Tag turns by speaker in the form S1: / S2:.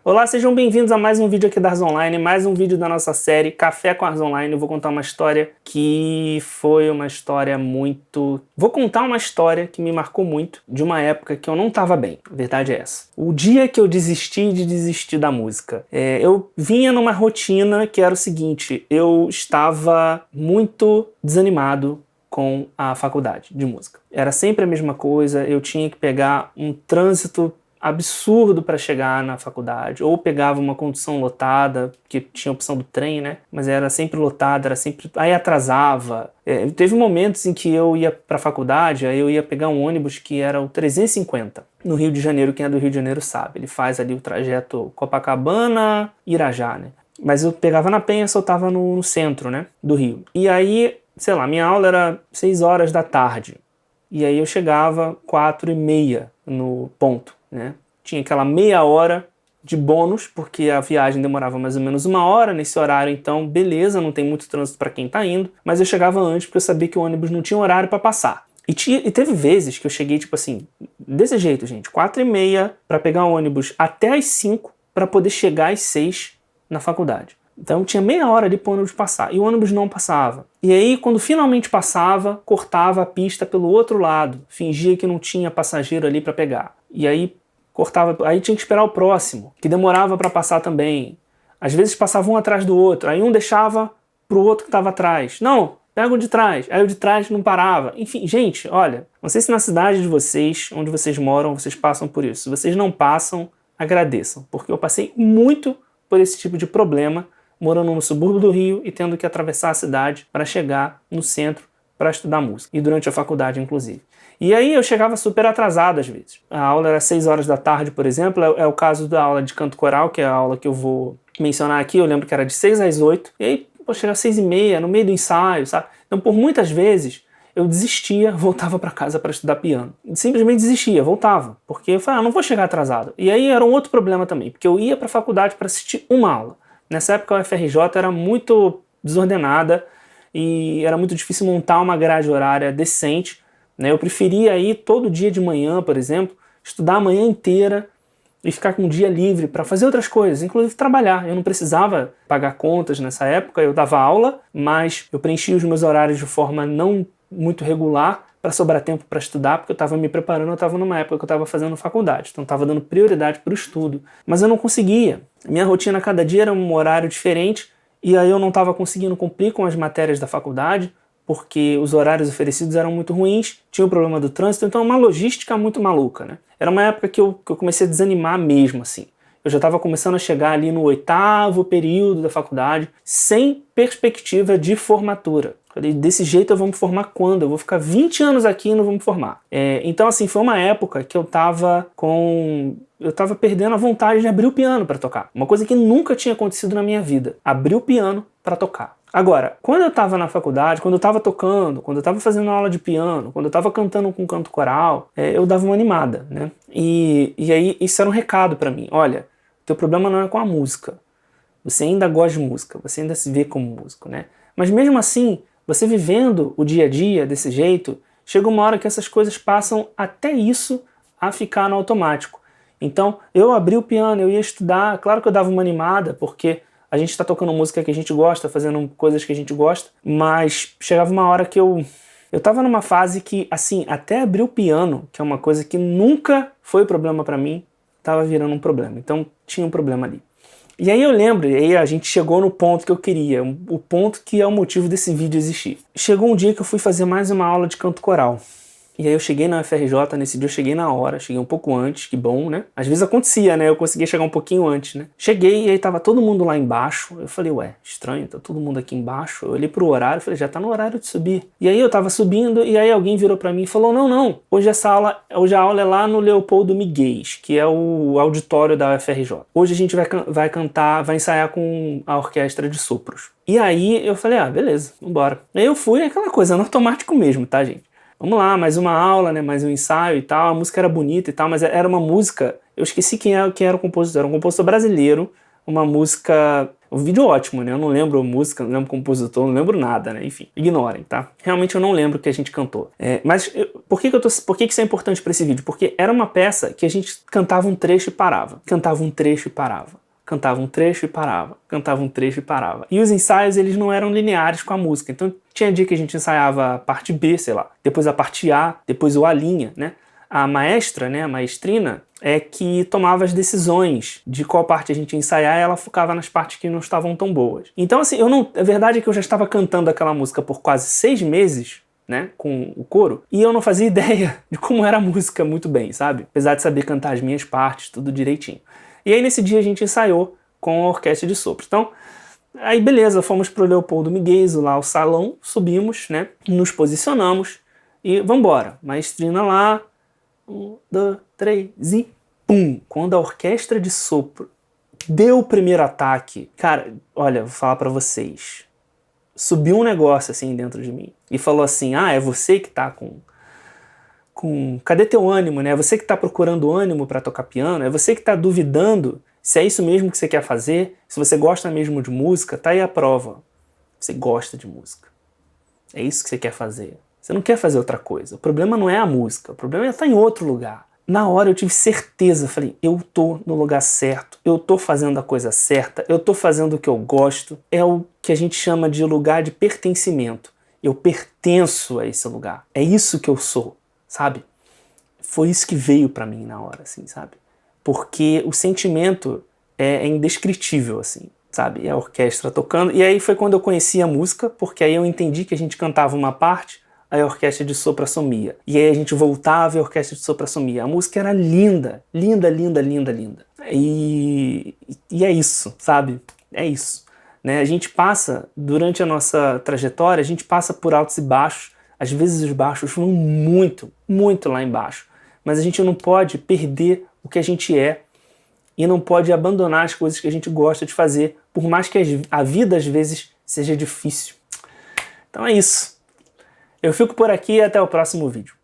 S1: Olá, sejam bem-vindos a mais um vídeo aqui da Ars Online, mais um vídeo da nossa série Café com Ars Online. Eu vou contar uma história que foi uma história muito... Vou contar uma história que me marcou muito, de uma época que eu não estava bem, a verdade é essa. O dia que eu desistir da música. Eu vinha numa rotina que era o seguinte, eu estava muito desanimado com a faculdade de música. Era sempre a mesma coisa, eu tinha que pegar um trânsito absurdo para chegar na faculdade, ou pegava uma condução lotada, que tinha a opção do trem, né? Mas era sempre lotada, era sempre... aí atrasava. Teve momentos em que eu ia para a faculdade, aí eu ia pegar um ônibus que era o 350, no Rio de Janeiro. Quem é do Rio de Janeiro sabe, ele faz ali o trajeto Copacabana-Irajá, né? Mas eu pegava na Penha, soltava no centro, né, do Rio. E aí, sei lá, minha aula era 6 horas da tarde, e aí eu chegava 4h30 no ponto, né? Tinha aquela meia hora de bônus, porque a viagem demorava mais ou menos 1 hora, nesse horário então, beleza, não tem muito trânsito para quem tá indo, mas eu chegava antes porque eu sabia que o ônibus não tinha horário para passar. E teve vezes que eu cheguei, tipo assim, desse jeito, gente, 4h30 para pegar o ônibus até às 5 para poder chegar às 6 na faculdade. Então tinha meia hora ali para o ônibus passar, e o ônibus não passava. E aí, quando finalmente passava, cortava a pista pelo outro lado, fingia que não tinha passageiro ali para pegar. E aí cortava, aí tinha que esperar o próximo, que demorava para passar também. Às vezes passava um atrás do outro, aí um deixava pro outro que estava atrás. Não, pega o de trás. Aí o de trás não parava. Enfim, gente, olha, não sei se na cidade de vocês, onde vocês moram, vocês passam por isso. Se vocês não passam, agradeçam, porque eu passei muito por esse tipo de problema, morando no subúrbio do Rio e tendo que atravessar a cidade para chegar no centro para estudar música, e durante a faculdade, inclusive. E aí eu chegava super atrasado às vezes. A aula era 6 horas da tarde, por exemplo, é o caso da aula de canto coral, que é a aula que eu vou mencionar aqui, eu lembro que era de 6 às 8, e aí, pô, chegava às 6h30, no meio do ensaio, sabe? Então, por muitas vezes, eu desistia, voltava para casa para estudar piano. Simplesmente desistia, voltava, porque eu falava, não vou chegar atrasado. E aí era um outro problema também, porque eu ia para a faculdade para assistir uma aula. Nessa época a UFRJ era muito desordenada e era muito difícil montar uma grade horária decente, né? Eu preferia ir todo dia de manhã, por exemplo, estudar a manhã inteira e ficar com um dia livre para fazer outras coisas, inclusive trabalhar. Eu não precisava pagar contas nessa época, eu dava aula, mas eu preenchia os meus horários de forma não muito regular para sobrar tempo para estudar, porque eu estava me preparando, eu estava numa época que eu estava fazendo faculdade, então estava dando prioridade para o estudo. Mas eu não conseguia. Minha rotina cada dia era um horário diferente, e aí eu não estava conseguindo cumprir com as matérias da faculdade, porque os horários oferecidos eram muito ruins, tinha o problema do trânsito, então uma logística muito maluca, né? Era uma época que eu comecei a desanimar mesmo, assim. Eu já estava começando a chegar ali no 8º período da faculdade, sem perspectiva de formatura. Falei, desse jeito eu vou me formar quando? Eu vou ficar 20 anos aqui e não vou me formar. Então, assim, foi uma época que eu tava perdendo a vontade de abrir o piano para tocar. Uma coisa que nunca tinha acontecido na minha vida. Abrir o piano para tocar. Agora, quando eu estava na faculdade, quando eu estava tocando, quando eu estava fazendo aula de piano, quando eu estava cantando com canto coral, eu dava uma animada, né? E aí isso era um recado para mim. Olha, teu problema não é com a música. Você ainda gosta de música, você ainda se vê como músico, né? Mas mesmo assim, você vivendo o dia a dia desse jeito, chega uma hora que essas coisas passam até isso a ficar no automático. Então, eu abri o piano, eu ia estudar, claro que eu dava uma animada, porque a gente está tocando música que a gente gosta, fazendo coisas que a gente gosta, mas chegava uma hora que eu tava numa fase que, assim, até abrir o piano, que é uma coisa que nunca foi problema pra mim, tava virando um problema. Então, tinha um problema ali. E aí eu lembro, e aí a gente chegou no ponto que eu queria, o ponto que é o motivo desse vídeo existir. Chegou um dia que eu fui fazer mais uma aula de canto coral. E aí eu cheguei na UFRJ, nesse dia eu cheguei na hora, cheguei um pouco antes, que bom, né? Às vezes acontecia, né? Eu conseguia chegar um pouquinho antes, né? Cheguei e aí tava todo mundo lá embaixo. Eu falei, ué, estranho, tá todo mundo aqui embaixo. Eu olhei pro horário e falei, já tá no horário de subir. E aí eu tava subindo e aí alguém virou pra mim e falou, não, hoje a aula é lá no Leopoldo Miguel, que é o auditório da UFRJ. Hoje a gente vai cantar, vai ensaiar com a orquestra de sopros. E aí eu falei, beleza, vambora. Aí eu fui, aquela coisa, no automático mesmo, tá, gente? Vamos lá, mais uma aula, né, mais um ensaio e tal, a música era bonita e tal, mas era uma música, eu esqueci quem era o compositor, era um compositor brasileiro, uma música O vídeo é ótimo, né? Eu não lembro a música, não lembro o compositor, não lembro nada, né? Enfim, ignorem, tá? Realmente eu não lembro o que a gente cantou. Por que isso é importante pra esse vídeo? Porque era uma peça que a gente cantava um trecho e parava. Cantava um trecho e parava. Cantava um trecho e parava, cantava um trecho e parava. E os ensaios, eles não eram lineares com a música. Então tinha dia que a gente ensaiava a parte B, sei lá, depois a parte A, depois o A', né? A maestra, né, a maestrina, é que tomava as decisões de qual parte a gente ia ensaiar, e ela focava nas partes que não estavam tão boas. Então, assim, a verdade é que eu já estava cantando aquela música por quase 6 meses, né, com o coro, e eu não fazia ideia de como era a música muito bem, sabe? Apesar de saber cantar as minhas partes, tudo direitinho. E aí nesse dia a gente ensaiou com a orquestra de sopro. Então, aí beleza, fomos pro Leopoldo Miguel, lá o salão, subimos, né, nos posicionamos e vambora. Maestrina lá, 1, 2, 3 e pum! Quando a orquestra de sopro deu o primeiro ataque, cara, olha, vou falar pra vocês, subiu um negócio assim dentro de mim e falou assim, é você que tá cadê teu ânimo, né? É você que tá procurando ânimo para tocar piano, é você que tá duvidando se é isso mesmo que você quer fazer, se você gosta mesmo de música, tá aí a prova. Você gosta de música. É isso que você quer fazer. Você não quer fazer outra coisa. O problema não é a música, o problema é estar em outro lugar. Na hora eu tive certeza, falei, eu tô no lugar certo, eu tô fazendo a coisa certa, eu tô fazendo o que eu gosto. É o que a gente chama de lugar de pertencimento. Eu pertenço a esse lugar. É isso que eu sou, sabe? Foi isso que veio pra mim na hora, assim, sabe? Porque o sentimento é indescritível, assim, sabe? É a orquestra tocando. E aí foi quando eu conheci a música, porque aí eu entendi que a gente cantava uma parte, aí a orquestra de sopro assumia. E aí a gente voltava e a orquestra de sopro assumia. A música era linda, linda, linda, linda, linda. E é isso, sabe? É isso. Né? A gente passa, durante a nossa trajetória, a gente passa por altos e baixos. Às vezes os baixos vão muito, muito lá embaixo. Mas a gente não pode perder o que a gente é e não pode abandonar as coisas que a gente gosta de fazer, por mais que a vida às vezes seja difícil. Então é isso. Eu fico por aqui e até o próximo vídeo.